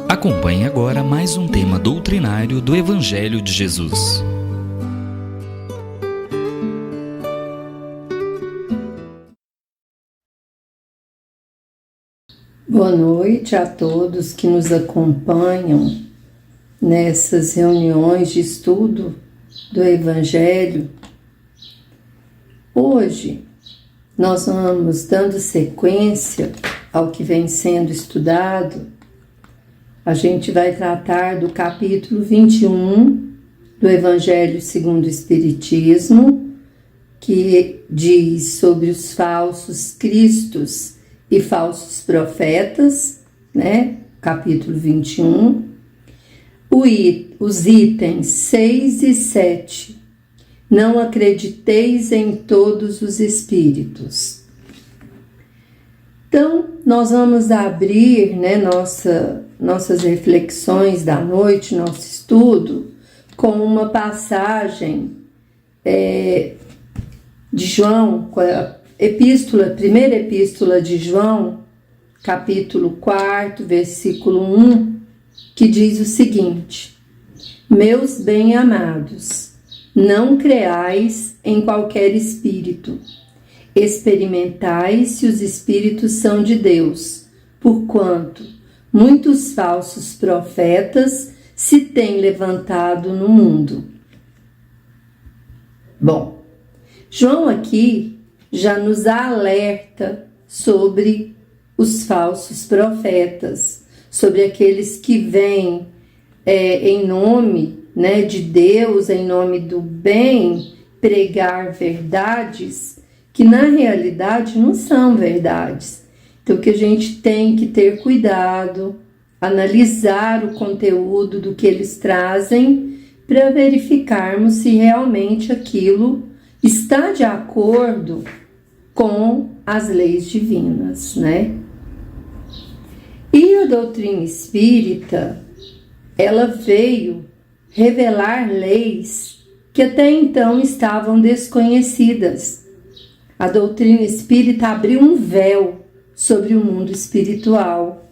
Acompanhe agora mais um tema doutrinário do Evangelho de Jesus. Boa noite a todos que nos acompanham nessas reuniões de estudo do Evangelho. Hoje nós vamos dando sequência ao que vem sendo estudado. A gente vai tratar do capítulo 21 do Evangelho segundo o Espiritismo, que diz sobre os falsos cristos e falsos profetas, né? Capítulo 21. Os itens 6 e 7. Não acrediteis em todos os espíritos. Então, nós vamos abrir, né, nossas reflexões da noite, nosso estudo, com uma passagem de João, com a primeira epístola de João, capítulo 4, versículo 1, que diz o seguinte: Meus bem-amados, não creais em qualquer espírito. Experimentai se os espíritos são de Deus, porquanto muitos falsos profetas se têm levantado no mundo. Bom, João aqui já nos alerta sobre os falsos profetas, sobre aqueles que vêm em nome, né, de Deus, em nome do bem, pregar verdades que na realidade não são verdades. Então, que a gente tem que ter cuidado, analisar o conteúdo do que eles trazem para verificarmos se realmente aquilo está de acordo com as leis divinas, né? E a doutrina espírita, ela veio revelar leis que até então estavam desconhecidas. A doutrina espírita abriu um véu sobre o mundo espiritual.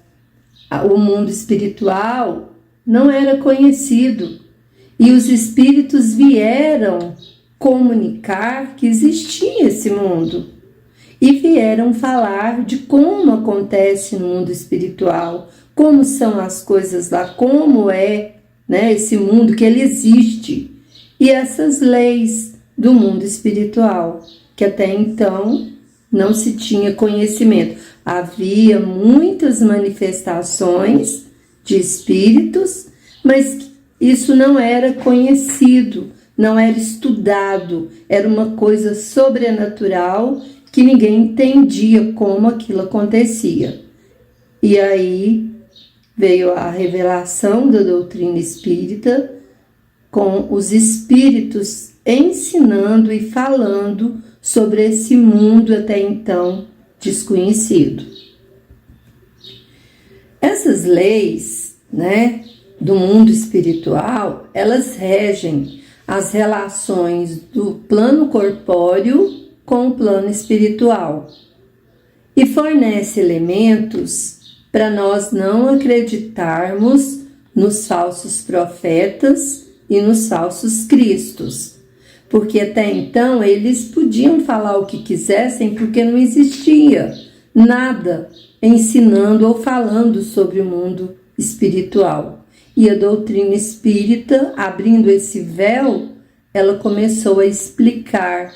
O mundo espiritual não era conhecido e os espíritos vieram comunicar que existia esse mundo e vieram falar de como acontece no mundo espiritual, como são as coisas lá, como é, né, esse mundo, que ele existe, e essas leis do mundo espiritual, que até então não se tinha conhecimento. Havia muitas manifestações de espíritos, mas isso não era conhecido, não era estudado, era uma coisa sobrenatural que ninguém entendia como aquilo acontecia. E aí veio a revelação da doutrina espírita, com os espíritos ensinando e falando sobre esse mundo até então desconhecido. Essas leis, né, do mundo espiritual, elas regem as relações do plano corpóreo com o plano espiritual e fornece elementos para nós não acreditarmos nos falsos profetas e nos falsos cristos, porque até então eles podiam falar o que quisessem porque não existia nada ensinando ou falando sobre o mundo espiritual. E a doutrina espírita, abrindo esse véu, ela começou a explicar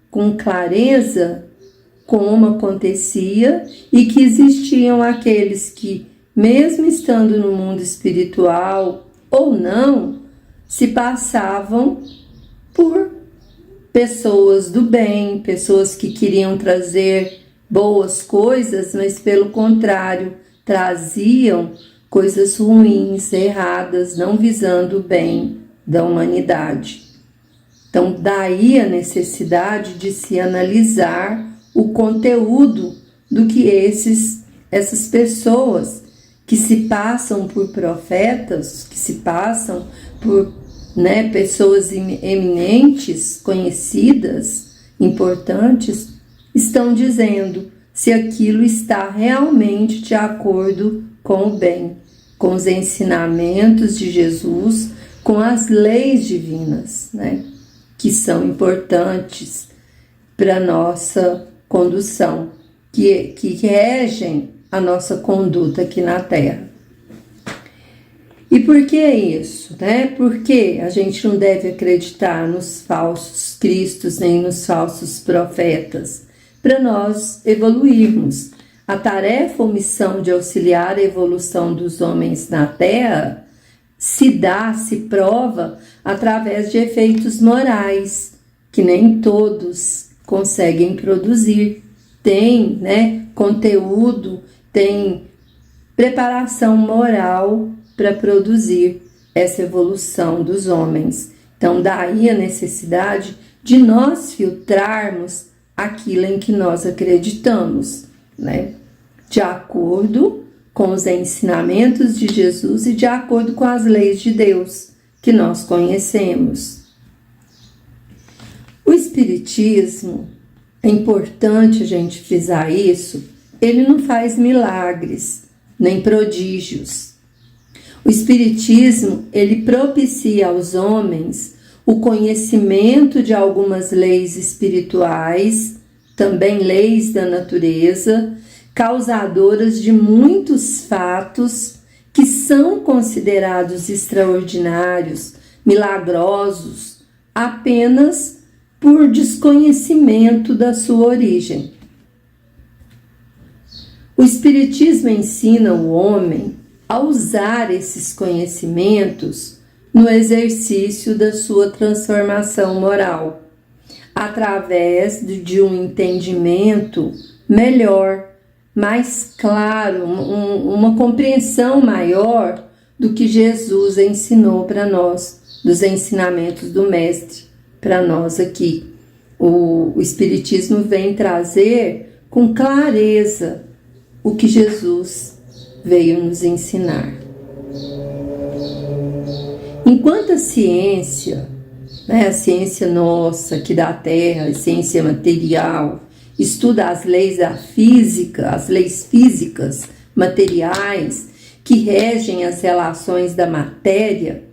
com clareza como acontecia e que existiam aqueles que, mesmo estando no mundo espiritual ou não, se passavam por pessoas do bem, pessoas que queriam trazer boas coisas, mas pelo contrário, traziam coisas ruins, erradas, não visando o bem da humanidade. Então, daí a necessidade de se analisar o conteúdo do que essas pessoas que se passam por profetas, que se passam por, né, pessoas eminentes, conhecidas, importantes, estão dizendo se aquilo está realmente de acordo com o bem. com os ensinamentos de Jesus, com as leis divinas, né? Que são importantes para a nossa condução, que regem a nossa conduta aqui na Terra. E por que isso, né? Porque a gente não deve acreditar nos falsos cristos nem nos falsos profetas, para nós evoluirmos. A tarefa ou missão de auxiliar a evolução dos homens na Terra se prova através de efeitos morais, que nem todos conseguem produzir. Tem, né, conteúdo, tem preparação moral para produzir essa evolução dos homens. Então, daí a necessidade de nós filtrarmos aquilo em que nós acreditamos, né? De acordo com os ensinamentos de Jesus e de acordo com as leis de Deus que nós conhecemos. O Espiritismo, é importante a gente frisar isso, ele não faz milagres, nem prodígios. O Espiritismo, ele propicia aos homens o conhecimento de algumas leis espirituais, também leis da natureza, causadoras de muitos fatos que são considerados extraordinários, milagrosos, apenas por desconhecimento da sua origem. O Espiritismo ensina o homem a usar esses conhecimentos no exercício da sua transformação moral, através de um entendimento melhor, mais claro, uma compreensão maior do que Jesus ensinou para nós, dos ensinamentos do Mestre para nós aqui. O Espiritismo vem trazer com clareza o que Jesus veio nos ensinar. Enquanto a ciência, né, a ciência nossa aqui da Terra, a ciência material, estuda as leis da física, as leis físicas, materiais, que regem as relações da matéria,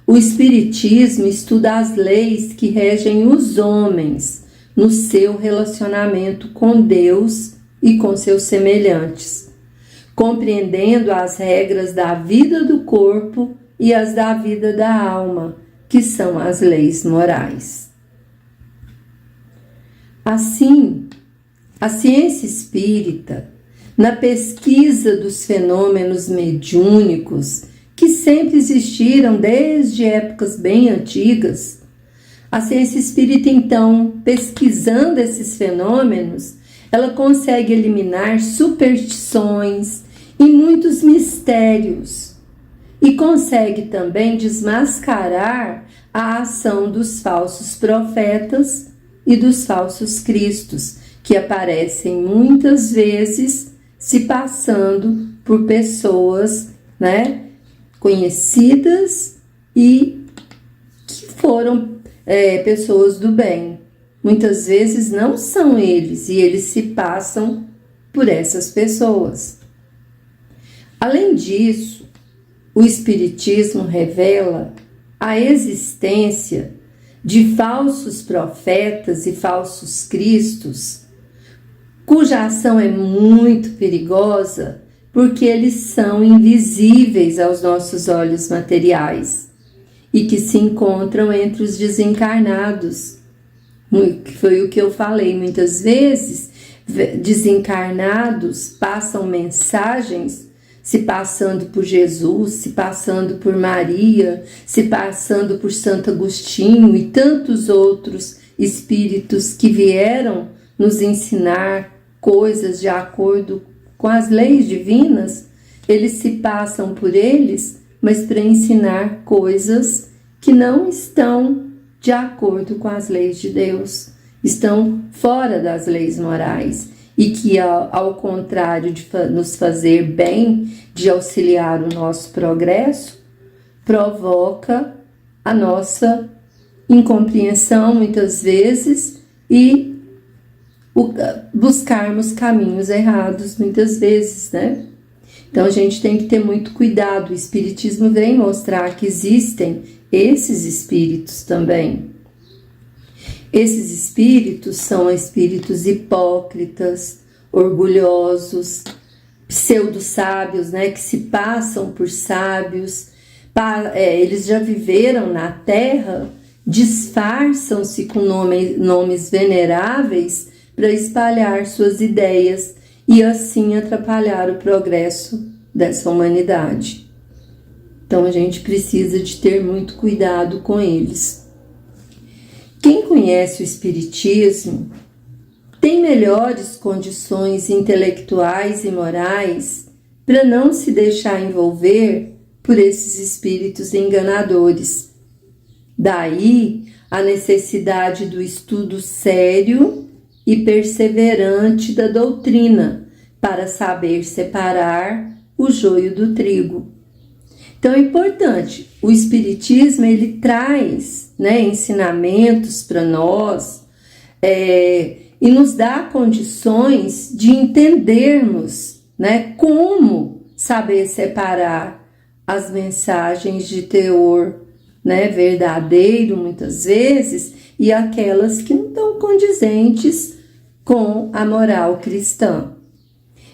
o Espiritismo estuda as leis que regem os homens no seu relacionamento com Deus e com seus semelhantes, compreendendo as regras da vida do corpo e as da vida da alma, que são as leis morais. Assim, a ciência espírita, na pesquisa dos fenômenos mediúnicos que sempre existiram desde épocas bem antigas, a ciência espírita, então, pesquisando esses fenômenos, ela consegue eliminar superstições e muitos mistérios e consegue também desmascarar a ação dos falsos profetas e dos falsos cristos, que aparecem muitas vezes se passando por pessoas, né, conhecidas e que foram pessoas do bem. Muitas vezes não são eles e eles se passam por essas pessoas. Além disso, o Espiritismo revela a existência de falsos profetas e falsos cristos, cuja ação é muito perigosa porque eles são invisíveis aos nossos olhos materiais e que se encontram entre os desencarnados. Que foi o que eu falei, muitas vezes desencarnados passam mensagens se passando por Jesus, se passando por Maria, se passando por Santo Agostinho e tantos outros espíritos que vieram nos ensinar coisas de acordo com as leis divinas. Eles se passam por eles, mas para ensinar coisas que não estão de acordo com as leis de Deus, estão fora das leis morais e que, ao contrário de nos fazer bem, de auxiliar o nosso progresso, provoca a nossa incompreensão muitas vezes e buscarmos caminhos errados muitas vezes, né? Então a gente tem que ter muito cuidado. O Espiritismo vem mostrar que existem esses espíritos também. Esses espíritos são espíritos hipócritas, orgulhosos, pseudo-sábios, né, que se passam por sábios. Eles já viveram na Terra, disfarçam-se com nomes veneráveis para espalhar suas ideias e assim atrapalhar o progresso dessa humanidade. Então a gente precisa de ter muito cuidado com eles. Quem conhece o Espiritismo tem melhores condições intelectuais e morais para não se deixar envolver por esses espíritos enganadores. Daí a necessidade do estudo sério e perseverante da doutrina para saber separar o joio do trigo. Então é importante, o Espiritismo ele traz, né, ensinamentos para nós e nos dá condições de entendermos, né, como saber separar as mensagens de teor, né, verdadeiro muitas vezes e aquelas que não estão condizentes com a moral cristã.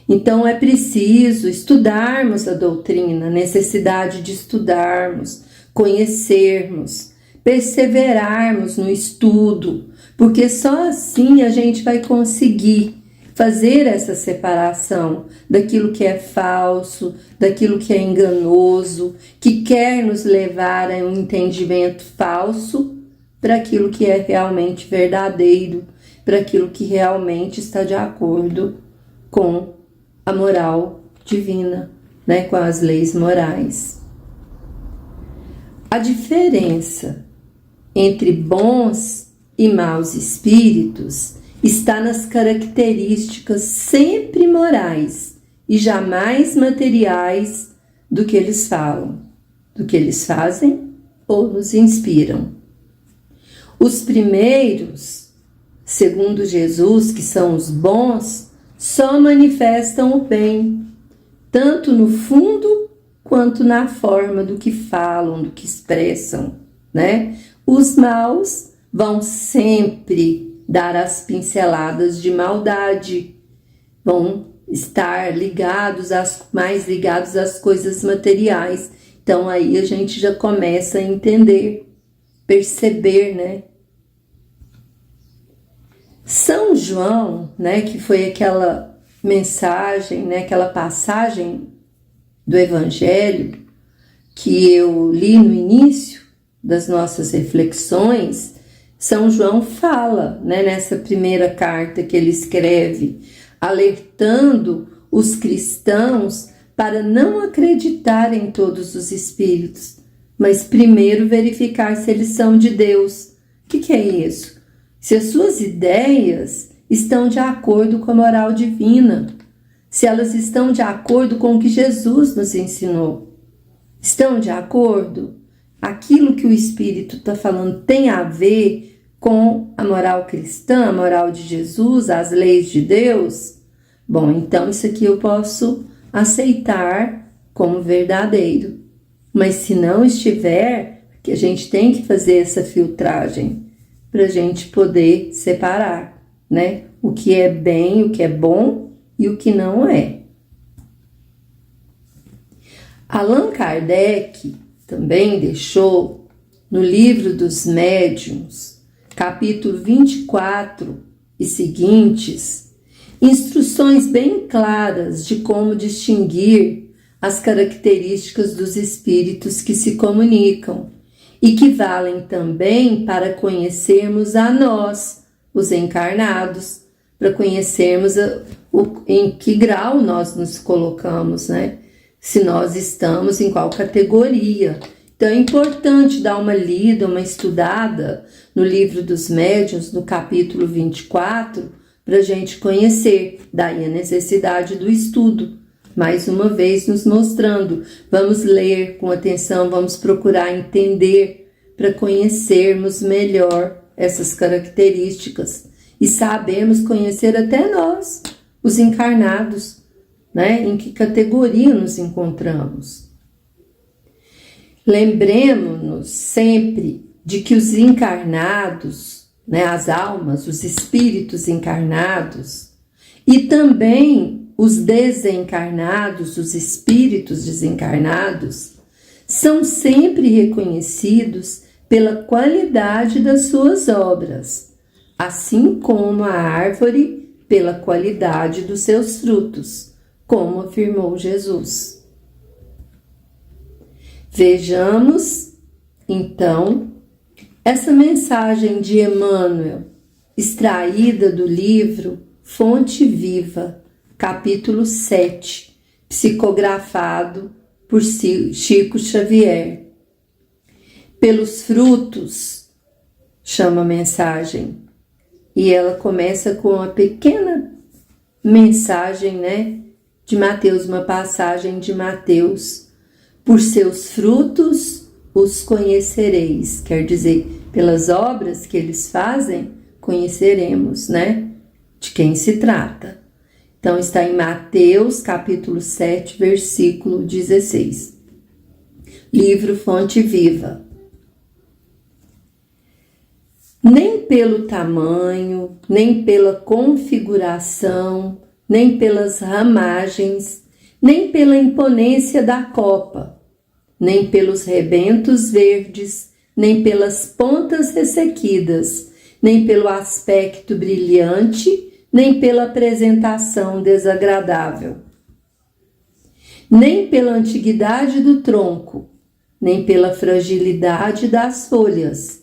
Então é preciso estudarmos a doutrina, necessidade de estudarmos, conhecermos, perseverarmos no estudo, porque só assim a gente vai conseguir fazer essa separação daquilo que é falso, daquilo que é enganoso, que quer nos levar a um entendimento falso, para aquilo que é realmente verdadeiro, para aquilo que realmente está de acordo com a moral divina, né, com as leis morais. A diferença entre bons e maus espíritos está nas características sempre morais e jamais materiais do que eles falam, do que eles fazem ou nos inspiram. Os primeiros, segundo Jesus, que são os bons, só manifestam o bem, tanto no fundo quanto na forma do que falam, do que expressam, né? Os maus vão sempre dar as pinceladas de maldade, vão estar mais ligados às coisas materiais. Então aí a gente já começa a entender, perceber, né? São João, né, que foi aquela mensagem, né, aquela passagem do Evangelho que eu li no início das nossas reflexões, São João fala, né, nessa primeira carta que ele escreve, alertando os cristãos para não acreditar em todos os espíritos, mas primeiro verificar se eles são de Deus. O que é isso? Se as suas ideias estão de acordo com a moral divina, se elas estão de acordo com o que Jesus nos ensinou. Estão de acordo? Aquilo que o Espírito está falando tem a ver com a moral cristã, a moral de Jesus, as leis de Deus? Bom, então isso aqui eu posso aceitar como verdadeiro. Mas se não estiver, que a gente tem que fazer essa filtragem para a gente poder separar, né? O que é bem, o que é bom e o que não é. Allan Kardec também deixou no Livro dos Médiuns, capítulo 24 e seguintes, instruções bem claras de como distinguir as características dos espíritos que se comunicam e que valem também para conhecermos a nós, os encarnados, para conhecermos em que grau nós nos colocamos, né? Se nós estamos em qual categoria. Então é importante dar uma lida, uma estudada no Livro dos Médiuns, no capítulo 24, para a gente conhecer. Daí a necessidade do estudo. Mais uma vez nos mostrando, vamos ler com atenção, vamos procurar entender para conhecermos melhor essas características e sabermos conhecer até nós, os encarnados, né? Em que categoria nos encontramos? Lembremos-nos sempre de que os encarnados, né, as almas, os espíritos encarnados e também os desencarnados, os espíritos desencarnados, são sempre reconhecidos pela qualidade das suas obras, assim como a árvore pela qualidade dos seus frutos, como afirmou Jesus. Vejamos, então, essa mensagem de Emmanuel, extraída do livro Fonte Viva, capítulo 7, psicografado por Chico Xavier. Pelos frutos, chama a mensagem, e ela começa com uma pequena mensagem, né, de Mateus, uma passagem de Mateus. Por seus frutos os conhecereis, quer dizer, pelas obras que eles fazem, conheceremos, né, de quem se trata. Então está em Mateus, capítulo 7, versículo 16. Livro Fonte Viva. Nem pelo tamanho, nem pela configuração, nem pelas ramagens, nem pela imponência da copa, nem pelos rebentos verdes, nem pelas pontas ressequidas, nem pelo aspecto brilhante, nem pela apresentação desagradável, nem pela antiguidade do tronco, nem pela fragilidade das folhas,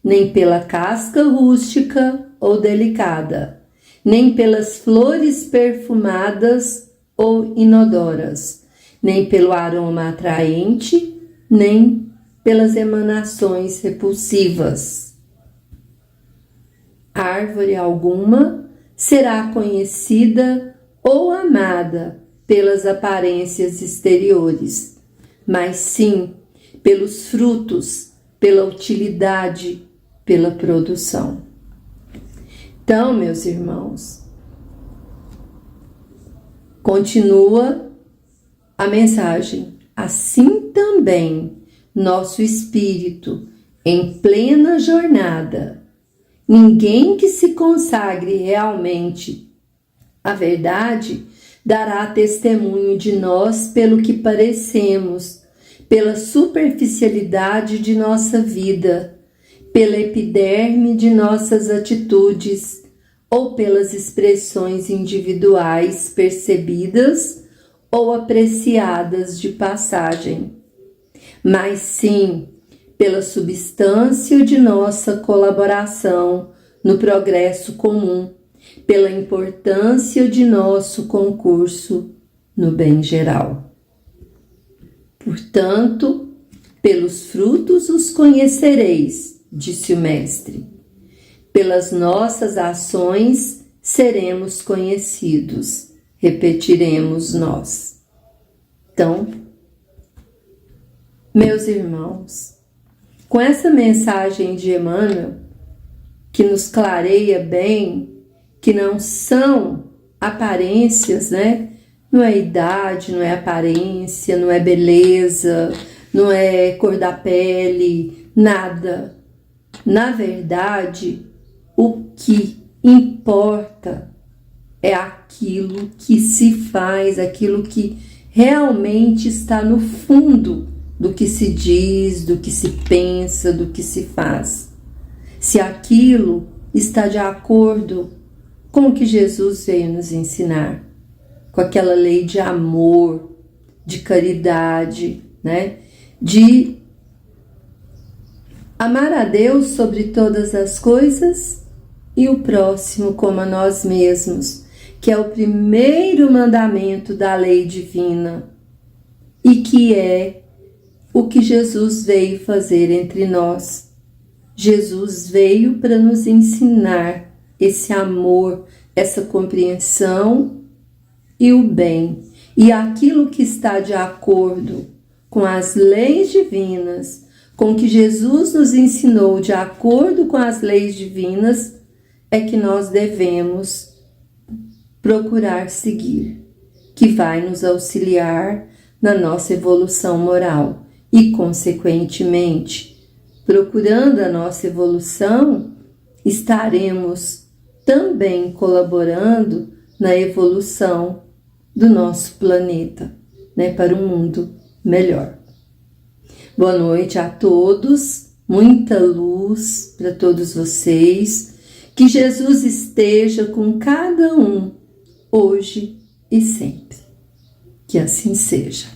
nem pela casca rústica ou delicada, nem pelas flores perfumadas ou inodoras, nem pelo aroma atraente, nem pelas emanações repulsivas. Árvore alguma será conhecida ou amada pelas aparências exteriores, mas sim pelos frutos, pela utilidade, pela produção. Então, meus irmãos, continua a mensagem. Assim também, nosso espírito, em plena jornada, ninguém que se consagre realmente à verdade dará testemunho de nós pelo que parecemos, pela superficialidade de nossa vida, pela epiderme de nossas atitudes ou pelas expressões individuais percebidas ou apreciadas de passagem, mas sim pela substância de nossa colaboração no progresso comum, pela importância de nosso concurso no bem geral. Portanto, pelos frutos os conhecereis, disse o Mestre. Pelas nossas ações seremos conhecidos, repetiremos nós. Então, meus irmãos, com essa mensagem de Emmanuel, que nos clareia bem, que não são aparências, né? Não é idade, não é aparência, não é beleza, não é cor da pele, nada. Na verdade, o que importa é aquilo que se faz, aquilo que realmente está no fundo do que se diz, do que se pensa, do que se faz. Se aquilo está de acordo com o que Jesus veio nos ensinar, com aquela lei de amor, de caridade, né? De amar a Deus sobre todas as coisas e o próximo como a nós mesmos, que é o primeiro mandamento da lei divina e que é o que Jesus veio fazer entre nós. Jesus veio para nos ensinar esse amor, essa compreensão e o bem. E aquilo que está de acordo com as leis divinas, com o que Jesus nos ensinou de acordo com as leis divinas, é que nós devemos procurar seguir. que vai nos auxiliar na nossa evolução moral e, consequentemente, procurando a nossa evolução, estaremos também colaborando na evolução do nosso planeta, né, para um mundo melhor. Boa noite a todos, muita luz para todos vocês, que Jesus esteja com cada um, hoje e sempre. Que assim seja.